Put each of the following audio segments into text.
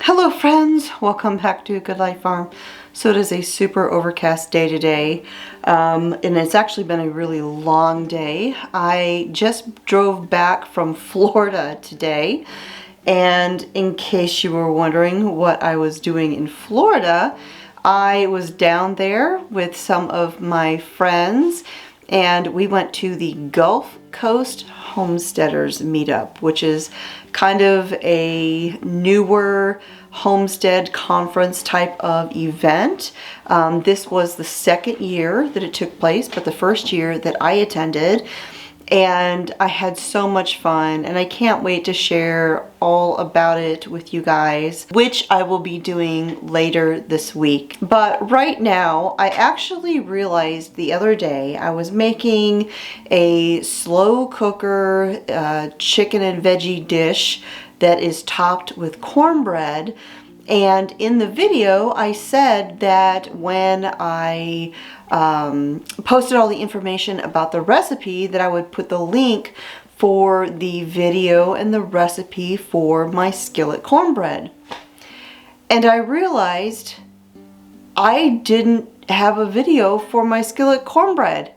Hello friends, welcome back to Good Life Farm. So it is a super overcast day today, and it's actually been a really long day. I just drove back from Florida today, and in case you were wondering what I was doing in Florida, I was down there with some of my friends, and we went to the Gulf Coast Homesteaders meetup, which is kind of a newer homestead conference type of event. This was the second year that it took place, but the first year that I attended, and I had so much fun, and I can't wait to share all about it with you guys, which I will be doing later this week. But right now, I actually realized the other day I was making a slow cooker chicken and veggie dish that is topped with cornbread. And in the video, I said that when I posted all the information about the recipe, that I would put the link for the video and the recipe for my skillet cornbread. And I realized I didn't have a video for my skillet cornbread.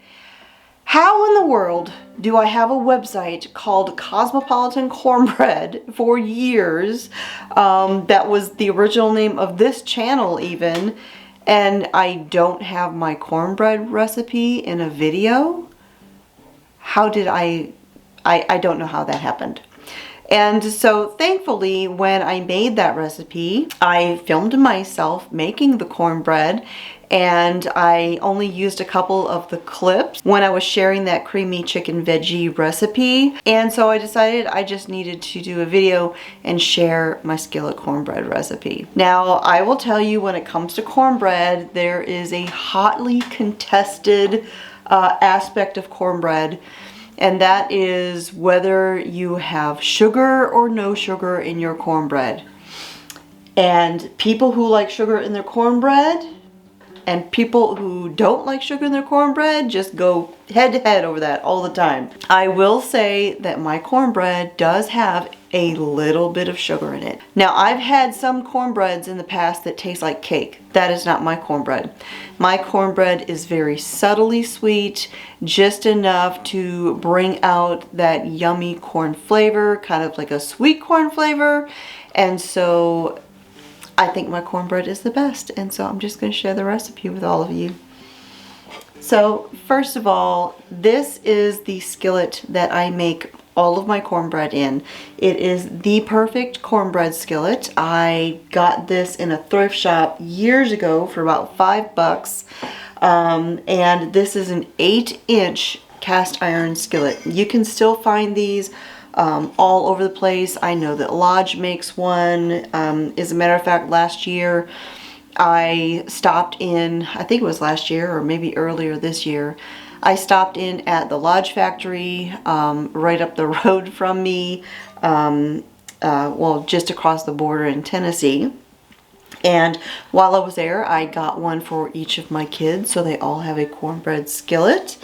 How in the world do I have a website called Cosmopolitan Cornbread for years? That was the original name of this channel even, and I don't have my cornbread recipe in a video? How did I don't know how that happened. And so thankfully, when I made that recipe, I filmed myself making the cornbread, and I only used a couple of the clips when I was sharing that creamy chicken veggie recipe. And so I decided I just needed to do a video and share my skillet cornbread recipe. Now, I will tell you, when it comes to cornbread, there is a hotly contested aspect of cornbread. And that is whether you have sugar or no sugar in your cornbread. And people who like sugar in their cornbread and people who don't like sugar in their cornbread just go head to head over that all the time. I will say that my cornbread does have a little bit of sugar in it. Now, I've had some cornbreads in the past that taste like cake. That is not my cornbread. My cornbread is very subtly sweet, just enough to bring out that yummy corn flavor, kind of like a sweet corn flavor. And so I think my cornbread is the best. And so I'm just going to share the recipe with all of you. So first of all, this is the skillet that I make all of my cornbread in. It is the perfect cornbread skillet. I got this in a thrift shop years ago for about $5. And this is an 8-inch cast iron skillet. You can still find these all over the place. I know that Lodge makes one. As a matter of fact, last year I stopped in, I think it was last year or maybe earlier this year, I stopped in at the Lodge factory right up the road from me, well, just across the border in Tennessee. And while I was there, I got one for each of my kids, so they all have a cornbread skillet.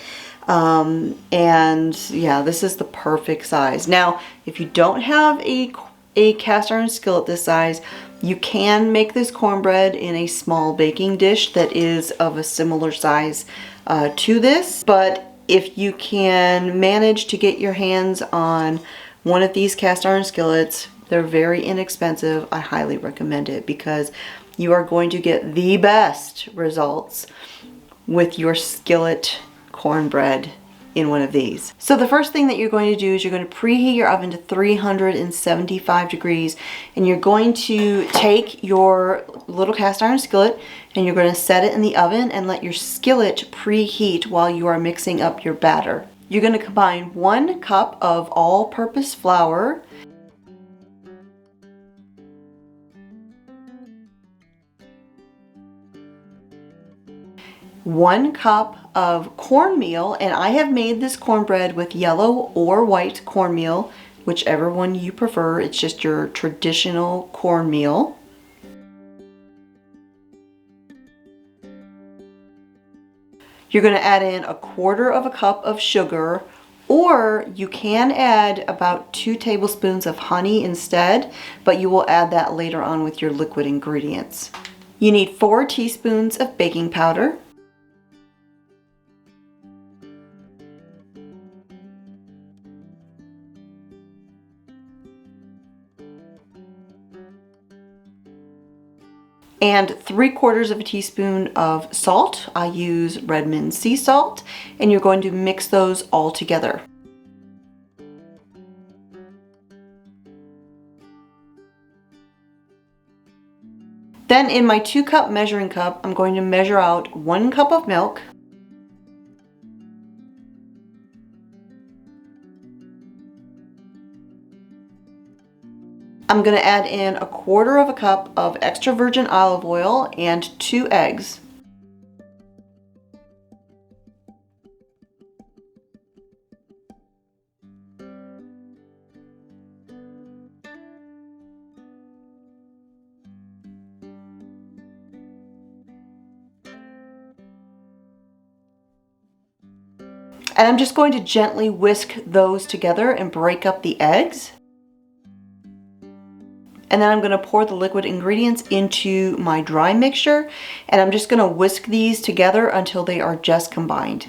And yeah, this is the perfect size. Now, if you don't have a cast iron skillet this size, you can make this cornbread in a small baking dish that is of a similar size to this. But if you can manage to get your hands on one of these cast iron skillets, they're very inexpensive. I highly recommend it because you are going to get the best results with your skillet cornbread in one of these. So the first thing that you're going to do is you're going to preheat your oven to 375 degrees, and you're going to take your little cast iron skillet and you're going to set it in the oven and let your skillet preheat while you are mixing up your batter. You're going to combine 1 cup of all-purpose flour, 1 cup of cornmeal, and I have made this cornbread with yellow or white cornmeal, whichever one you prefer. It's just your traditional cornmeal. You're going to add in 1/4 cup of sugar, Or you can add about 2 tablespoons of honey instead, but you will add that later on with your liquid ingredients. You need 4 teaspoons of baking powder, and 3/4 of a teaspoon of salt. I use Redmond sea salt, and you're going to mix those all together. Then in my 2-cup measuring cup, I'm going to measure out 1 cup of milk, I'm going to add in 1/4 of a cup of extra virgin olive oil and 2 eggs. And I'm just going to gently whisk those together and break up the eggs. And then I'm going to pour the liquid ingredients into my dry mixture, and I'm just going to whisk these together until they are just combined.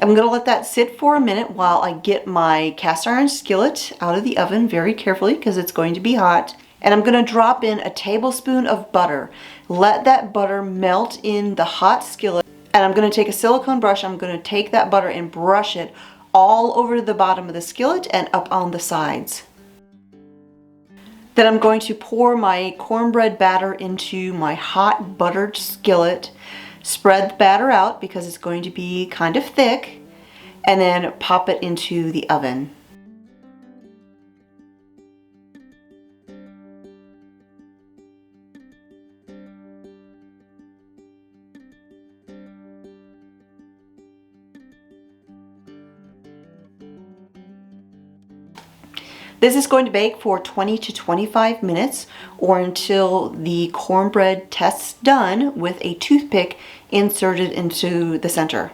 I'm going to let that sit for a minute while I get my cast iron skillet out of the oven very carefully because it's going to be hot. And I'm going to drop in a tablespoon of butter. Let that butter melt in the hot skillet. And I'm going to take a silicone brush. I'm going to take that butter and brush it all over the bottom of the skillet and up on the sides. Then I'm going to pour my cornbread batter into my hot buttered skillet. Spread the batter out because it's going to be kind of thick, and then pop it into the oven. This is going to bake for 20 to 25 minutes or until the cornbread tests done with a toothpick inserted into the center.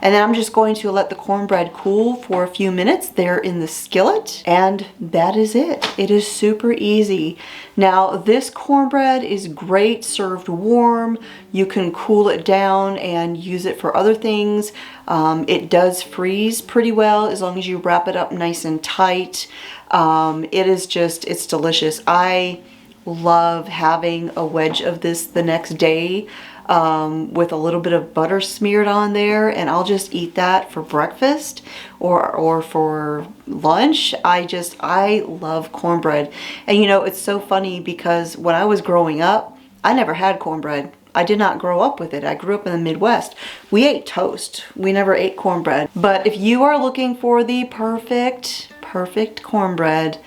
And then I'm just going to let the cornbread cool for a few minutes there in the skillet, and that is it. It is super easy. Now this cornbread is great served warm. You can cool it down and use it for other things. It does freeze pretty well as long as you wrap it up nice and tight. It's delicious. I love having a wedge of this the next day with a little bit of butter smeared on there, and I'll just eat that for breakfast or for lunch. I love cornbread. And you know, it's so funny because when I was growing up, I never had cornbread. I did not grow up with it. I grew up in the Midwest. We ate toast. We never ate cornbread. But if you are looking for the perfect cornbread,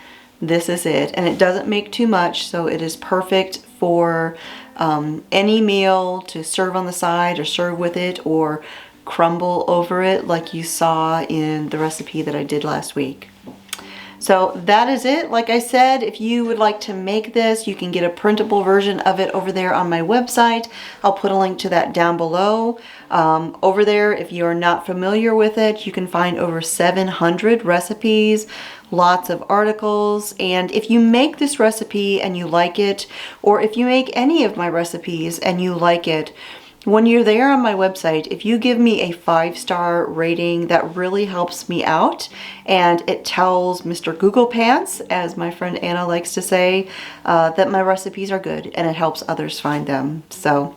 this is it. And it doesn't make too much, so it is perfect for any meal to serve on the side or serve with it or crumble over it like you saw in the recipe that I did last week. So that is it. Like I said, if you would like to make this, you can get a printable version of it over there on my website. I'll put a link to that down below. Over there, if you're not familiar with it, you can find over 700 recipes, lots of articles. And if you make this recipe and you like it, or if you make any of my recipes and you like it, when you're there on my website, if you give me a 5-star rating, that really helps me out, and it tells Mr. Google Pants, as my friend Anna likes to say, that my recipes are good, and it helps others find them. So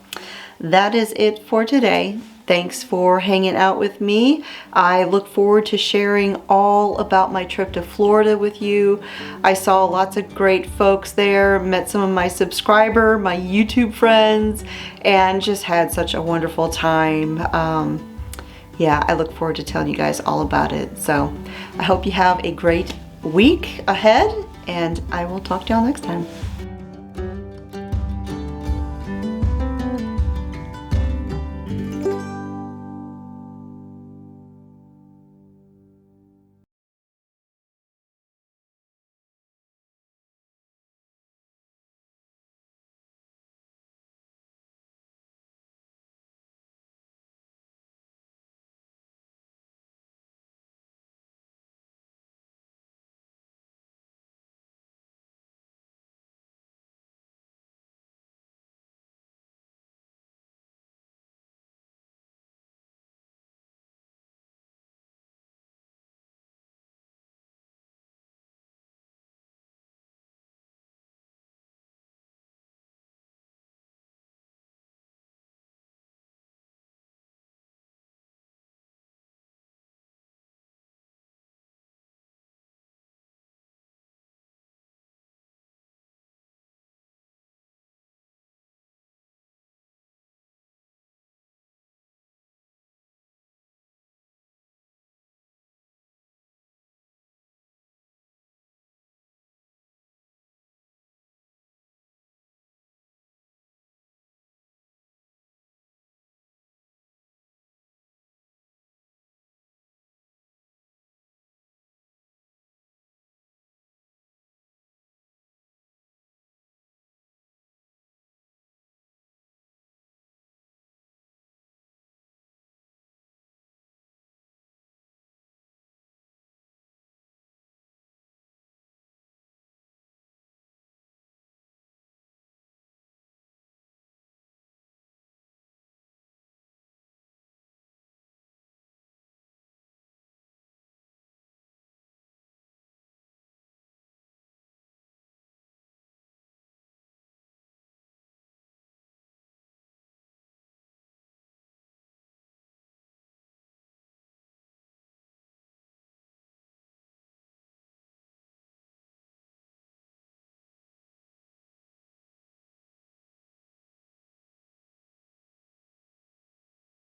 that is it for today. Thanks for hanging out with me. I look forward to sharing all about my trip to Florida with you. I saw lots of great folks there, met some of my my YouTube friends, and just had such a wonderful time. Yeah, I look forward to telling you guys all about it. So I hope you have a great week ahead, and I will talk to y'all next time.